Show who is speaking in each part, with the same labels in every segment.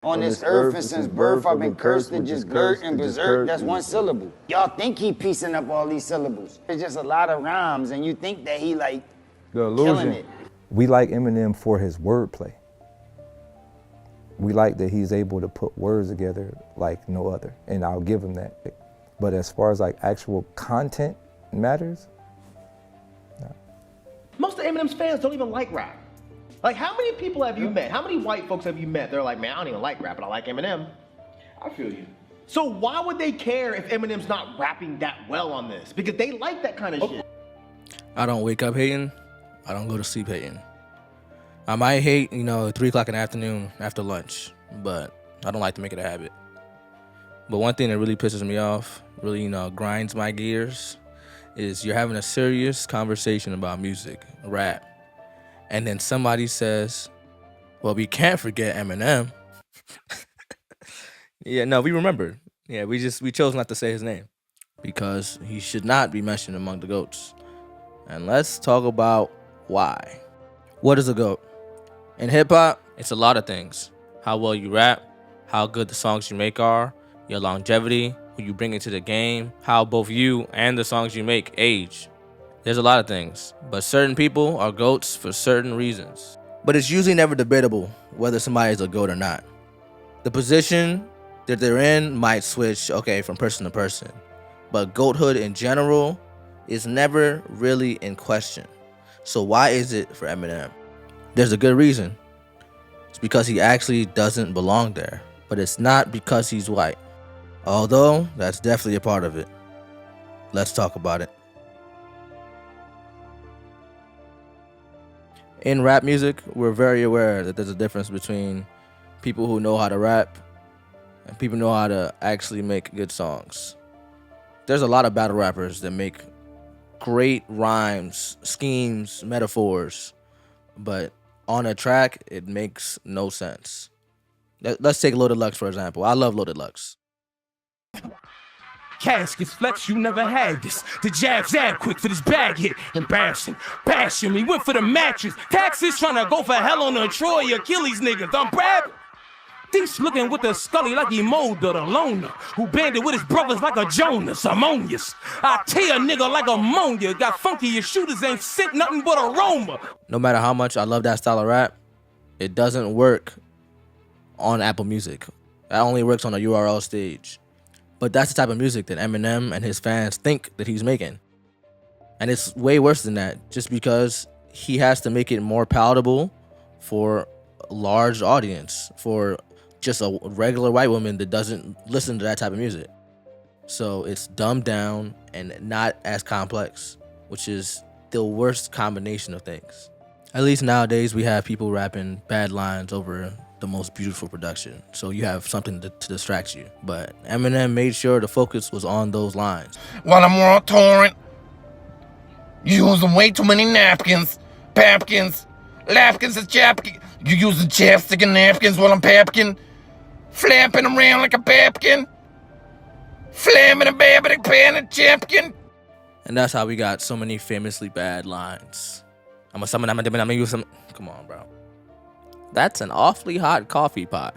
Speaker 1: On this earth and since birth I've been cursed to just girt and berserk. That's one syllable. Y'all think he piecing up all these syllables. It's just a lot of rhymes and you think that he like killing it.
Speaker 2: We like Eminem for his wordplay. We like that he's able to put words together like no other, and I'll give him that. But as far as like actual content matters, no.
Speaker 3: Most of Eminem's fans don't even like rap. Like, how many people have you met? How many white folks have you met? They're like, man, I don't even like rap, but I like Eminem.
Speaker 4: I feel you.
Speaker 3: So why would they care if Eminem's not rapping that well on this? Because they like that kind of shit.
Speaker 5: I don't wake up hating. I don't go to sleep hating. I might hate, 3 o'clock in the afternoon after lunch, but I don't like to make it a habit. But one thing that really pisses me off, really, grinds my gears, is you're having a serious conversation about music, rap, and then somebody says, well, we can't forget Eminem. Yeah, no, we remember. Yeah, we chose not to say his name because he should not be mentioned among the GOATs. And let's talk about why. What is a GOAT? In hip-hop, it's a lot of things. How well you rap, how good the songs you make are, your longevity, who you bring into the game, how both you and the songs you make age. There's a lot of things, but certain people are GOATs for certain reasons. But it's usually never debatable whether somebody is a GOAT or not. The position that they're in might switch, from person to person. But GOAThood in general is never really in question. So why is it for Eminem? There's a good reason. It's because he actually doesn't belong there. But it's not because he's white. Although, that's definitely a part of it. Let's talk about it. In rap music, we're very aware that there's a difference between people who know how to rap and people who know how to actually make good songs. There's a lot of battle rappers that make great rhymes, schemes, metaphors, but on a track, it makes no sense. Let's take Loaded Lux, for example. I love Loaded Lux.
Speaker 6: Caskets flex, you never had this. The jab quick for this bag hit. Embarrassing, bashing me, went for the mattress. Taxes trying to go for hell on the Troy Achilles niggas. I'm Brad. These looking with the scully like he mowed the loner. Who banded with his brothers like a Jonas. Ammonius. I tear a nigga like ammonia. Got funky, your shooters ain't sent nothing but aroma.
Speaker 5: No matter how much I love that style of rap, it doesn't work on Apple Music. That only works on a URL stage. But that's the type of music that Eminem and his fans think that he's making. And it's way worse than that, just because he has to make it more palatable for a large audience, for just a regular white woman that doesn't listen to that type of music. So it's dumbed down and not as complex, which is the worst combination of things. At least nowadays we have people rapping bad lines over the most beautiful production, so you have something to distract you. But Eminem made sure the focus was on those lines.
Speaker 7: While I'm on torrent, using way too many napkins, papkins, lapkins and chapkins. You using chapstick and napkins while I'm papkin, flapping around like a papkin, flamming a babbling pan and champkin.
Speaker 5: And that's how we got so many famously bad lines. I'm gonna use some. Come on, bro. That's an awfully hot coffee pot.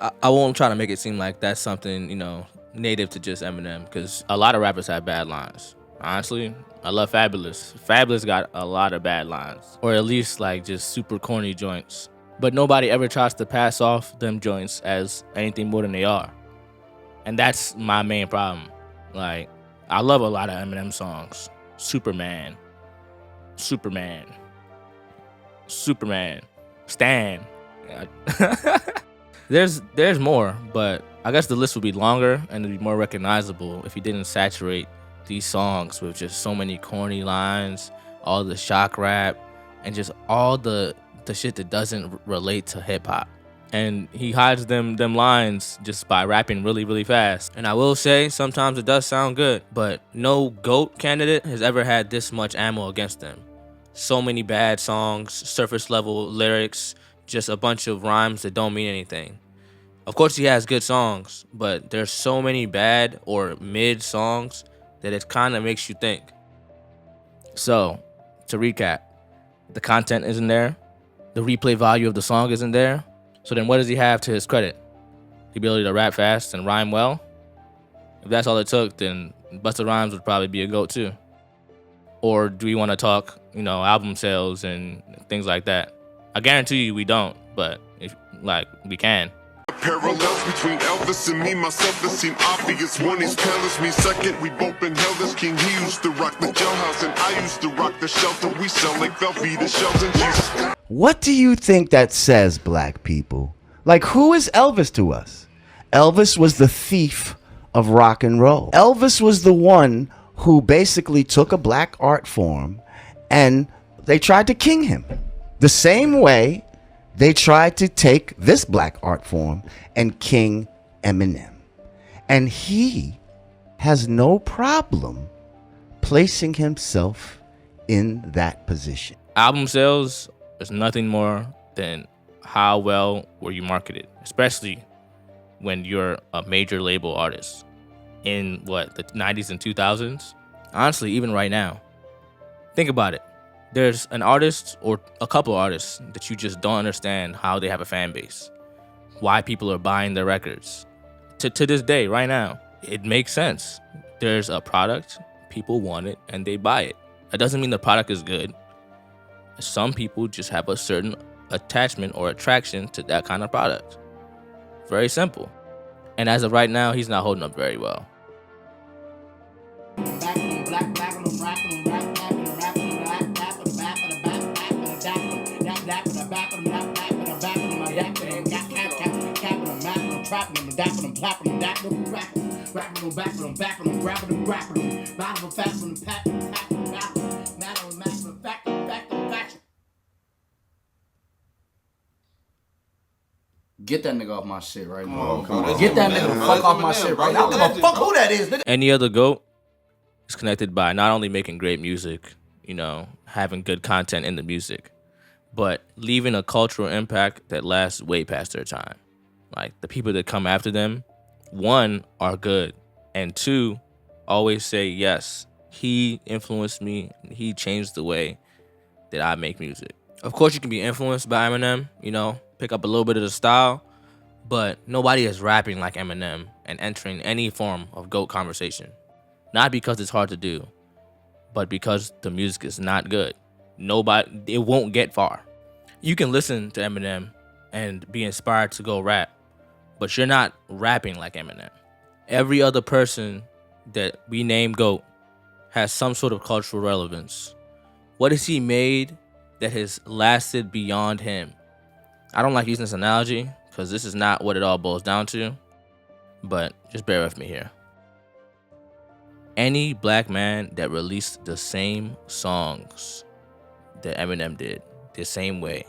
Speaker 5: I won't try to make it seem like that's something, native to just Eminem, because a lot of rappers have bad lines. Honestly, I love Fabulous. Fabulous got a lot of bad lines, or at least like just super corny joints. But nobody ever tries to pass off them joints as anything more than they are. And that's my main problem. Like, I love a lot of Eminem songs. Superman, Stan. There's more, but I guess the list would be longer and it'd be more recognizable if he didn't saturate these songs with just so many corny lines, all the shock rap, and just all the shit that doesn't relate to hip hop. And he hides them lines just by rapping really, really fast. And I will say, sometimes it does sound good, but no GOAT candidate has ever had this much ammo against them. So many bad songs, surface level lyrics, just a bunch of rhymes that don't mean anything. Of course he has good songs, but there's so many bad or mid songs that it kind of makes you think. So, to recap, the content isn't there, the replay value of the song isn't there. So then what does he have to his credit? The ability to rap fast and rhyme well? If that's all it took, then Busta Rhymes would probably be a GOAT too. Or do we want to talk, album sales and things like that? I guarantee you we don't, but we can.
Speaker 4: Parallels between Elvis and me, myself, that seem obvious. One is palace, me second, we both been held as king. He used to rock the jailhouse and I used to rock the shelter. We sell like Velveeta shells and Jesus.
Speaker 8: What do you think that says, black people? Like, who is Elvis to us? Elvis was the thief of rock and roll. Elvis was the one who basically took a black art form and they tried to king him. The same way they tried to take this black art form and king Eminem. And he has no problem placing himself in that position.
Speaker 5: Album sales is nothing more than how well were you marketed, especially when you're a major label artist in the 90s and 2000s. Honestly, even right now, think about it. There's an artist or a couple artists that you just don't understand how they have a fan base, why people are buying their records. To this day, right now, it makes sense. There's a product, people want it, and they buy it. That doesn't mean the product is good. Some people just have a certain attachment or attraction to that kind of product. Very simple. And as of right now, he's not holding up very well.
Speaker 9: Get that nigga off my shit right now. Get that nigga the fuck off my shit right now. I don't give a fuck who that is, nigga.
Speaker 5: Any other GOAT is connected by not only making great music, having good content in the music, but leaving a cultural impact that lasts way past their time. Like, the people that come after them, one, are good, and two, always say, yes, he influenced me, he changed the way that I make music. Of course, you can be influenced by Eminem, pick up a little bit of the style, but nobody is rapping like Eminem and entering any form of GOAT conversation. Not because it's hard to do, but because the music is not good. It won't get far. You can listen to Eminem and be inspired to go rap, but you're not rapping like Eminem. Every other person that we name GOAT has some sort of cultural relevance. What has he made that has lasted beyond him? I don't like using this analogy because this is not what it all boils down to, but just bear with me here. Any black man that released the same songs that Eminem did, the same way,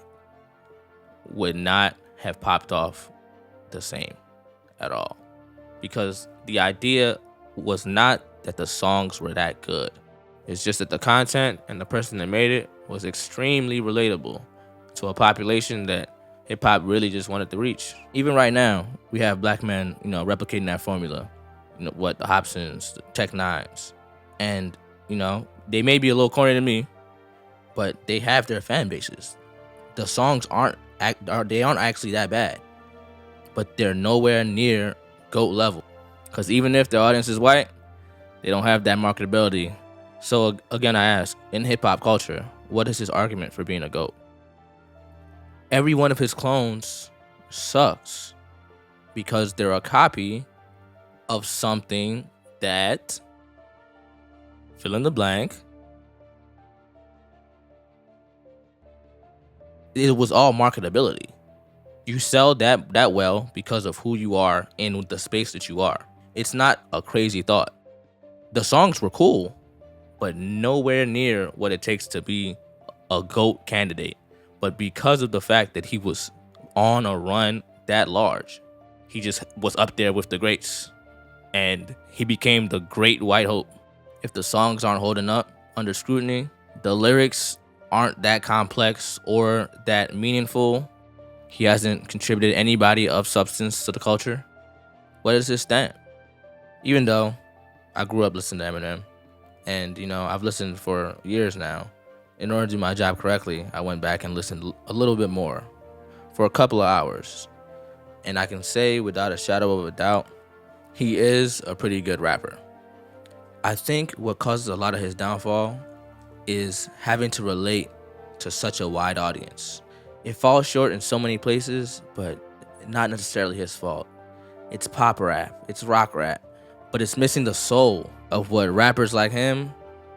Speaker 5: would not have popped off the same at all. Because the idea was not that the songs were that good. It's just that the content and the person that made it was extremely relatable to a population that hip-hop really just wanted to reach. Even right now, we have black men, replicating that formula. The Hobsons, the Tech Nines. And, they may be a little corny to me, but they have their fan bases. The songs aren't actually that bad, but they're nowhere near GOAT level. Because even if the audience is white, they don't have that marketability. So again, I ask, in hip-hop culture, what is his argument for being a GOAT? Every one of his clones sucks because they're a copy of something that, fill in the blank, it was all marketability. You sell that well because of who you are in the space that you are. It's not a crazy thought. The songs were cool, but nowhere near what it takes to be a GOAT candidate. But because of the fact that he was on a run that large, he just was up there with the greats. And he became the great white hope. If the songs aren't holding up under scrutiny, the lyrics aren't that complex or that meaningful, he hasn't contributed anybody of substance to the culture, what does this stand? Even though I grew up listening to Eminem, and I've listened for years now, in order to do my job correctly, I went back and listened a little bit more for a couple of hours. And I can say without a shadow of a doubt, he is a pretty good rapper. I think what causes a lot of his downfall is having to relate to such a wide audience. It falls short in so many places, but not necessarily his fault. It's pop rap, it's rock rap, but it's missing the soul of what rappers like him,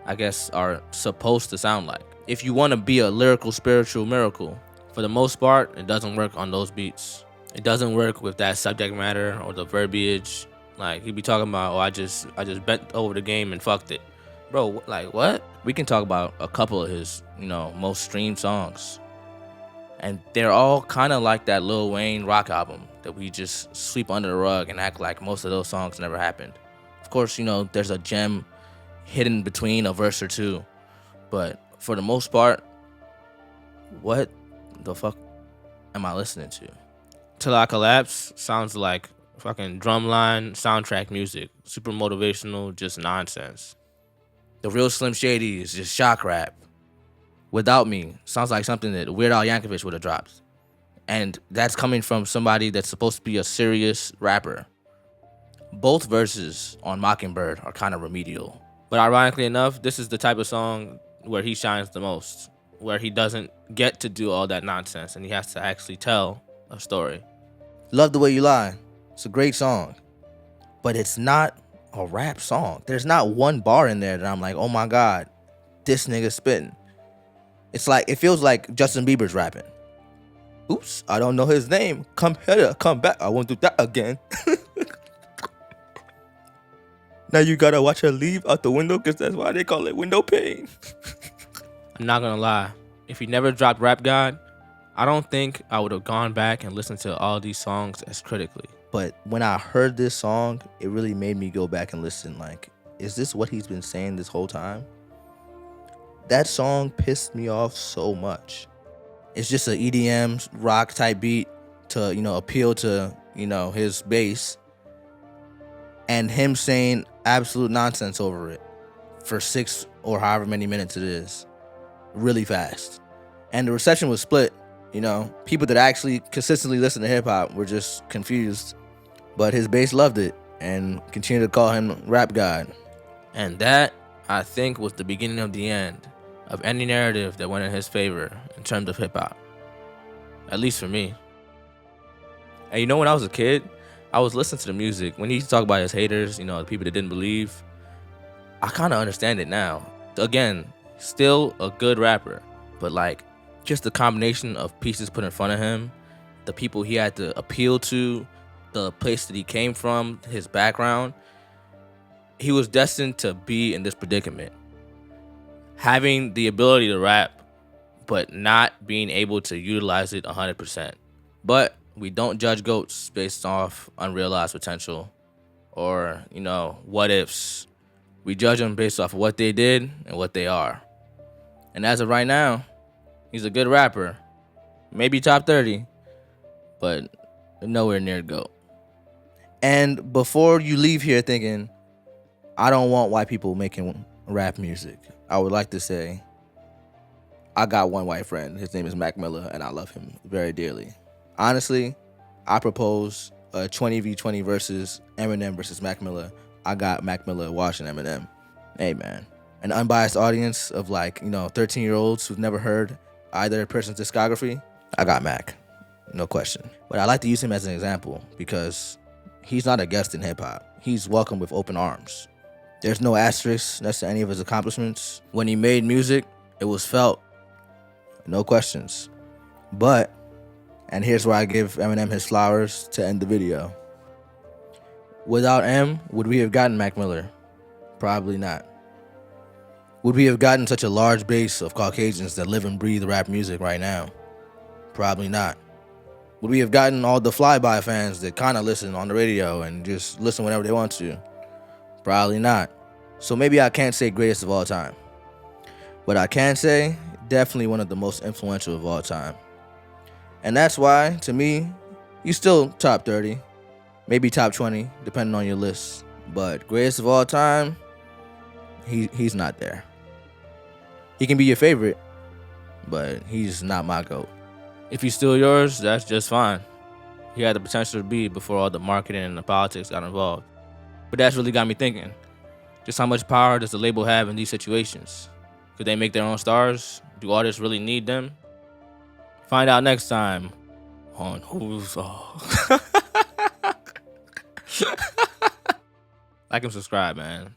Speaker 5: I guess, are supposed to sound like. If you want to be a lyrical, spiritual miracle, for the most part, it doesn't work on those beats. It doesn't work with that subject matter or the verbiage. Like, he'd be talking about, I just bent over the game and fucked it. Bro, like, what? We can talk about a couple of his, most streamed songs. And they're all kind of like that Lil Wayne rock album that we just sweep under the rug and act like most of those songs never happened. Of course, there's a gem hidden between a verse or two. But for the most part, what the fuck am I listening to? Till I Collapse sounds like fucking drumline soundtrack music. Super motivational, just nonsense. The Real Slim Shady is just shock rap. Without Me sounds like something that Weird Al Yankovic would have dropped. And that's coming from somebody that's supposed to be a serious rapper. Both verses on Mockingbird are kind of remedial. But ironically enough, this is the type of song where he shines the most, where he doesn't get to do all that nonsense and he has to actually tell a story. Love the Way You Lie. It's a great song, but it's not a rap song. There's not one bar in there that I'm like, oh my God, this nigga spitting. It feels like Justin Bieber's rapping. Oops, I don't know his name. Come here, come back. I won't do that again. Now you gotta watch her leave out the window because that's why they call it window pane. I'm not gonna lie. If he never dropped Rap God, I don't think I would have gone back and listened to all these songs as critically. But when I heard this song, it really made me go back and listen. Like, is this what he's been saying this whole time? That song pissed me off so much. It's just an EDM rock type beat to, appeal to, his bass. And him saying absolute nonsense over it for 6 or however many minutes it is. Really fast. And the reception was split. People that actually consistently listen to hip hop were just confused. But his base loved it and continued to call him Rap God. And that, I think, was the beginning of the end of any narrative that went in his favor in terms of hip hop. At least for me. And when I was a kid, I was listening to the music. When he used to talk about his haters, the people that didn't believe, I kind of understand it now. Again, still a good rapper, but just the combination of pieces put in front of him, the people he had to appeal to, the place that he came from, his background, he was destined to be in this predicament. Having the ability to rap, but not being able to utilize it 100%. But we don't judge GOATs based off unrealized potential or, what ifs. We judge them based off what they did and what they are. And as of right now, he's a good rapper. Maybe top 30, but nowhere near GOAT. And before you leave here thinking, I don't want white people making rap music, I would like to say, I got one white friend. His name is Mac Miller, and I love him very dearly. Honestly, I propose a 20v20 versus Eminem versus Mac Miller. I got Mac Miller watching Eminem. Hey, man. An unbiased audience of 13-year-olds who've never heard either person's discography, I got Mac. No question. But I like to use him as an example because he's not a guest in hip-hop. He's welcome with open arms. There's no asterisk next to any of his accomplishments. When he made music, it was felt. No questions. But, and here's where I give Eminem his flowers to end the video. Without M, would we have gotten Mac Miller? Probably not. Would we have gotten such a large base of Caucasians that live and breathe rap music right now? Probably not. Would we have gotten all the flyby fans that kind of listen on the radio and just listen whenever they want to? Probably not. So maybe I can't say greatest of all time. But I can say definitely one of the most influential of all time. And that's why, to me, he's still top 30. Maybe top 20, depending on your list. But greatest of all time, he's not there. He can be your favorite, but he's not my GOAT. If he's still yours, that's just fine. He had the potential to be before all the marketing and the politics got involved. But that's really got me thinking. Just how much power does the label have in these situations? Could they make their own stars? Do artists really need them? Find out next time on Who's Like and subscribe, man.